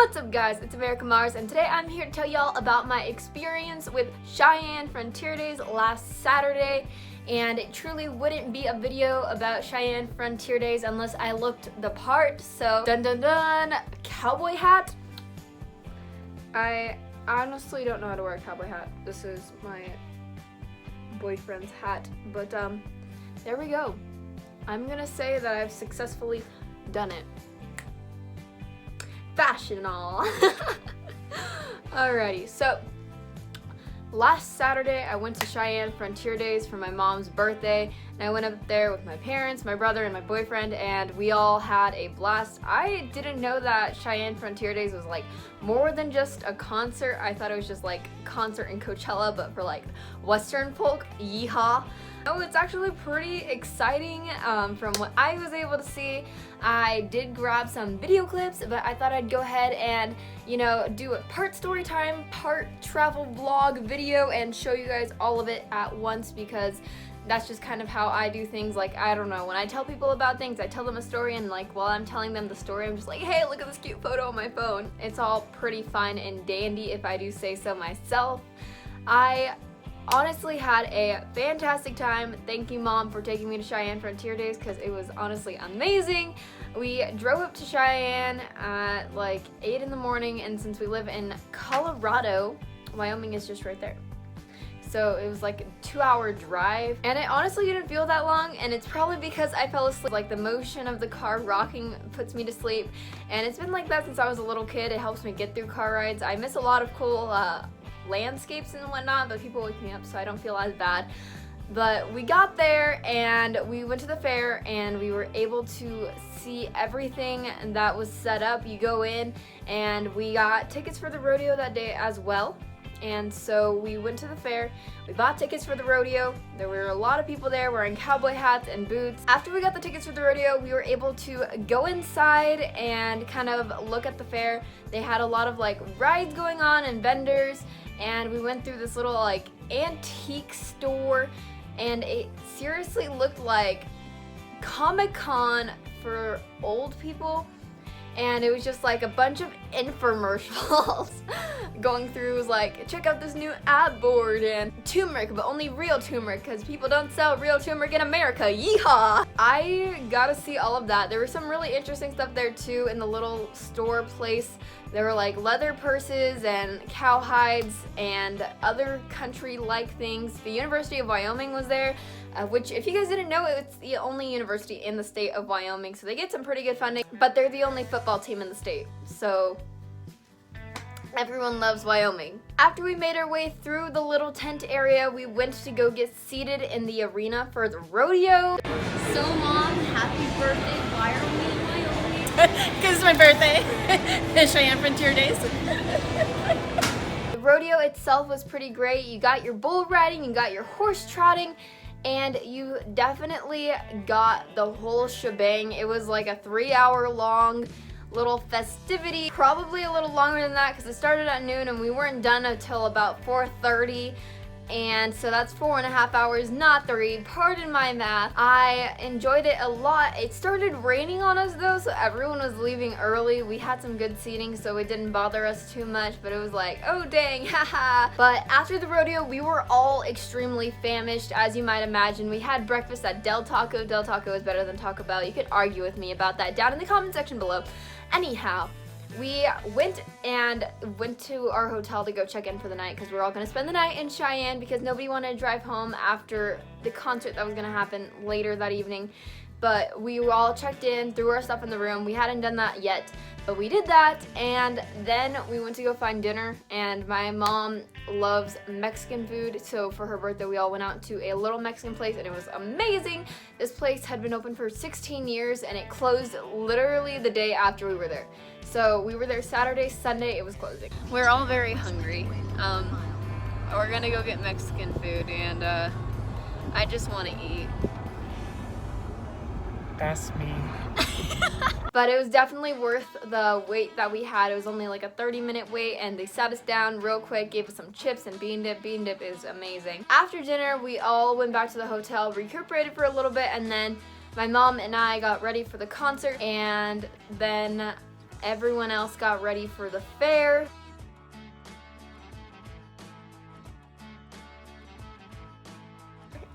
What's up guys, it's America Mars, and today I'm here to tell y'all about my experience with Cheyenne Frontier Days last Saturday. And it truly wouldn't be a video about Cheyenne Frontier Days unless I looked the part. So dun dun dun, cowboy hat. I honestly don't know how to wear a cowboy hat. This is my boyfriend's hat, but there we go. I'm gonna say that I've successfully done it. Fashion and all. Alrighty, so last Saturday I went to Cheyenne Frontier Days for my mom's birthday, and I went up there with my parents, my brother, and my boyfriend, and we all had a blast. I didn't know that Cheyenne Frontier Days was like more than just a concert. I thought it was just like concert in Coachella, but for like Western folk. YEEHAW. Oh, it's actually pretty exciting from what I was able to see. I did grab some video clips, but I thought I'd go ahead and, you know, do a part story time, part travel vlog video and show you guys all of it at once, because that's just kind of how I do things. Like, I don't know, when I tell people about things, I tell them a story, and like while I'm telling them the story, I'm just like, hey, look at this cute photo on my phone. It's all pretty fun and dandy if I do say so myself. I honestly had a fantastic time. Thank you, Mom, for taking me to Cheyenne Frontier Days, because it was honestly amazing. We drove up to Cheyenne at like 8 in the morning, and since we live in Colorado, Wyoming is just right there. So it was like a 2-hour drive, and it honestly didn't feel that long, and it's probably because I fell asleep. Like, the motion of the car rocking puts me to sleep, and it's been like that since I was a little kid. It helps me get through car rides. I miss a lot of cool landscapes and whatnot, but people wake me up, so I don't feel as bad. But we got there and we went to the fair, and we were able to see everything that was set up. You go in, and we got tickets for the rodeo that day as well. And so we went to the fair, we bought tickets for the rodeo. There were a lot of people there wearing cowboy hats and boots. After we got the tickets for the rodeo, we were able to go inside and kind of look at the fair. They had a lot of like rides going on and vendors, and we went through this little like antique store, and it seriously looked like Comic-Con for old people. And it was just like a bunch of infomercials going through. It was like, check out this new ad board and turmeric, but only real turmeric, because people don't sell real turmeric in America. Yeehaw! I got to see all of that. There was some really interesting stuff there too in the little store place. There were like leather purses and cowhides and other country-like things. The University of Wyoming was there, which, if you guys didn't know, it's the only university in the state of Wyoming, so they get some pretty good funding, but they're the only football team in the state, so everyone loves Wyoming. After we made our way through the little tent area, we went to go get seated in the arena for the rodeo. So, Mom, happy birthday. Why are we in Wyoming? Because it's my birthday. Cheyenne Frontier Days. The rodeo itself was pretty great. You got your bull riding, you got your horse trotting, and you definitely got the whole shebang. It was like a 3-hour long little festivity, probably a little longer than that, because it started at noon and we weren't done until about 4:30. And so that's 4.5 hours, not 3. Pardon my math. I enjoyed it a lot. It started raining on us though, so everyone was leaving early. We had some good seating, so it didn't bother us too much, but it was like, oh dang, haha. But after the rodeo, we were all extremely famished, as you might imagine. We had breakfast at Del Taco. Del Taco is better than Taco Bell. You could argue with me about that down in the comment section below. Anyhow, we went to our hotel to go check in for the night, because we were all going to spend the night in Cheyenne, because nobody wanted to drive home after the concert that was going to happen later that evening. But we were all checked in, threw our stuff in the room. We hadn't done that yet, but we did that, and then we went to go find dinner. And my mom loves Mexican food, so for her birthday we all went out to a little Mexican place, and it was amazing. This place had been open for 16 years, and it closed literally the day after we were there. So we were there Saturday, Sunday, it was closing. We're all very hungry. We're gonna go get Mexican food, and I just want to eat. That's me. But it was definitely worth the wait that we had. It was only like a 30-minute wait, and they sat us down real quick, gave us some chips and bean dip. Bean dip is amazing. After dinner, we all went back to the hotel, recuperated for a little bit, and then my mom and I got ready for the concert, and then everyone else got ready for the fair.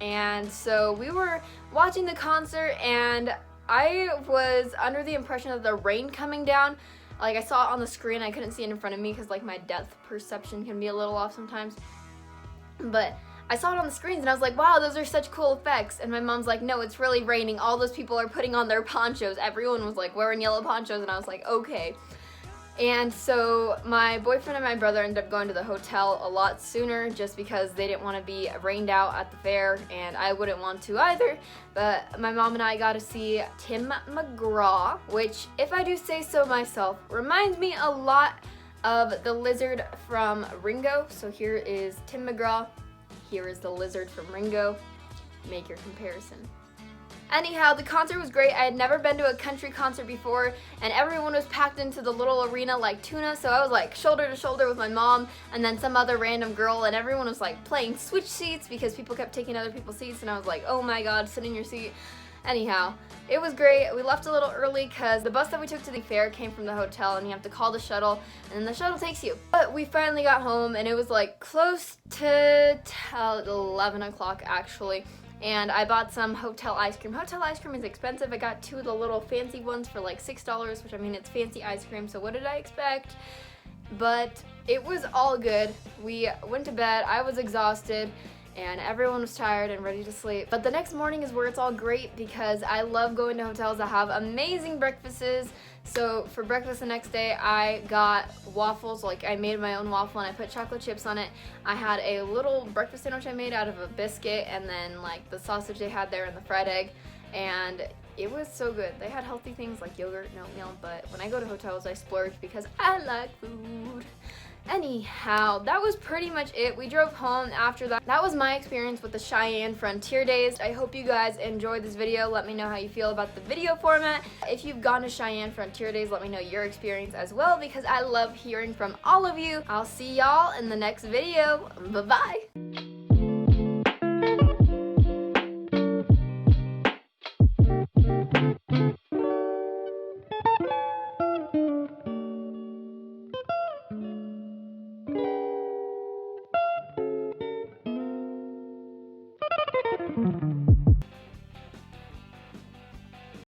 And so we were watching the concert, and I was under the impression of the rain coming down. Like, I saw it on the screen, I couldn't see it in front of me because like my depth perception can be a little off sometimes. But I saw it on the screens and I was like, wow, those are such cool effects. And my mom's like, no, it's really raining. All those people are putting on their ponchos. Everyone was like wearing yellow ponchos, and I was like, okay. And so my boyfriend and my brother ended up going to the hotel a lot sooner just because they didn't want to be rained out at the fair, and I wouldn't want to either. But my mom and I got to see Tim McGraw, which, if I do say so myself, reminds me a lot of the lizard from Ringo. So here is Tim McGraw, here is the lizard from Ringo. Make your comparison. Anyhow, the concert was great. I had never been to a country concert before, and everyone was packed into the little arena like tuna, so I was like shoulder to shoulder with my mom and then some other random girl, and everyone was like playing switch seats because people kept taking other people's seats, and I was like, oh my god, sit in your seat. Anyhow, it was great. We left a little early because the bus that we took to the fair came from the hotel, and you have to call the shuttle, and the shuttle takes you. But we finally got home, and it was like close to 11 o'clock actually. And I bought some hotel ice cream. Hotel ice cream is expensive. I got 2 of the little fancy ones for like $6, which, I mean, it's fancy ice cream, so what did I expect? But it was all good. We went to bed. I was exhausted, and everyone was tired and ready to sleep. But the next morning is where it's all great because I love going to hotels that have amazing breakfasts. So for breakfast the next day, I got waffles. Like, I made my own waffle and I put chocolate chips on it. I had a little breakfast sandwich I made out of a biscuit, and then like the sausage they had there and the fried egg, and it was so good. They had healthy things like yogurt and oatmeal, but when I go to hotels, I splurge because I like food. Anyhow, that was pretty much it. We drove home after that. That was my experience with the Cheyenne Frontier Days. I hope you guys enjoyed this video. Let me know how you feel about the video format. If you've gone to Cheyenne Frontier Days, let me know your experience as well because I love hearing from all of you. I'll see y'all in the next video. Bye-bye.